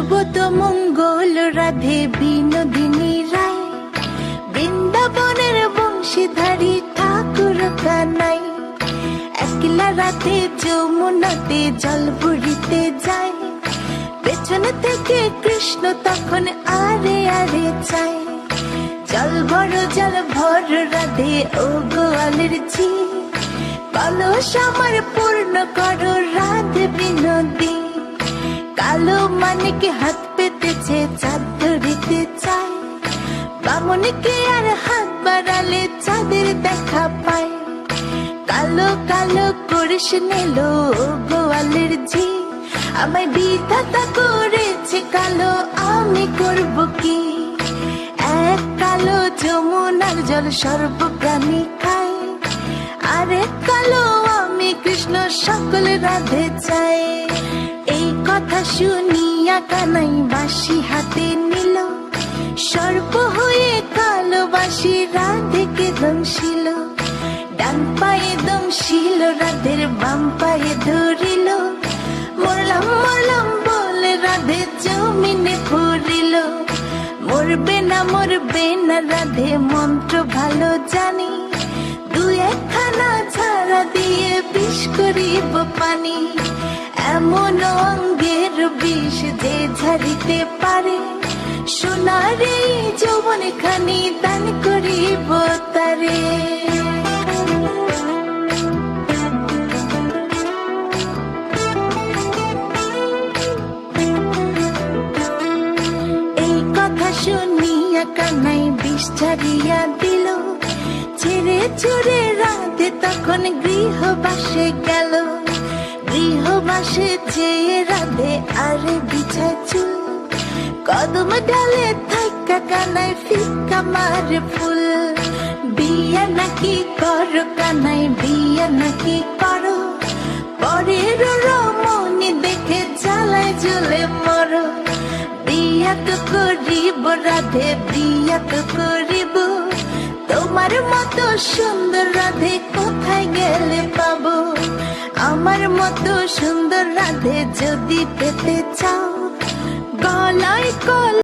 শুভত মঙ্গল রাধে বিনোদিনী রায়, বৃন্দাবনের বংশীধারী ঠাকুর কানাই। একলা রাতে যমুনাতে জল ভরিতে যায়, পেছনে থেকে কৃষ্ণ তখন আরে আরে চায়। জল ভর রাধে ও গোয়ালের ঝি, কলস আমার পূর্ণ করো রাধে বিনোদী। কালো মানিকে হাত পেতেছে চাঁদ ধরিতে চায়, বামনকে আর হাত বাড়ালে চাঁদের দেখা পায়। কালো কালো করিস নিল গোয়ালের ঝি, আমায় বিধাতা করেছে কালো, আমি করব কি? এক কালো যমুনার জল সর্বপ্রাণী খায়, আরেক কালো আমি কৃষ্ণ সকল রাধে চাই। এই কথা শুনিয়া কানাই বাঁশি হাতে নিল, সর্প হয়ে কালো বাঁশি রাধেকে দংশিল। ডান পায়ে দংশিল রাধের, বাম পায়ে ধরিল, মরলাম মরলাম বলে রাধে জমিনে পড়িল। মরবে না রাধে মন্ত্র ভালো জানি, দু একখানা ঝাড়া দিয়ে বিষ করিব পানি। এমন অঙ্গের বিষ যে ঝাড়িতে পারে, সোনার এই যৌবন খানি দান করিব তারে। এই কথা শুনিয়া কানাই বিষ ছাড়িয়া দিল, ছেড়ে চড়ে রাধে তখন গৃহবাসে গেল। গৃহবাসে যেয়ে রাধে আরে বিছায় চুল, কদম ডালে থাকা কানাই ফিকা মারে ফুল। বিয়া নাকি করো কানাই, বিয়া নাকি করো, পরের রমণী দেখে জ্বালায় জ্বলে মরো। বিয়া তো করিব রাধে, বিয়া তো করিব, তোমার মতো সুন্দর রাধে কোথায় গেলে পাবো? আমার মতো সুন্দর রাধে যদি পেতে চাও, গলায় কল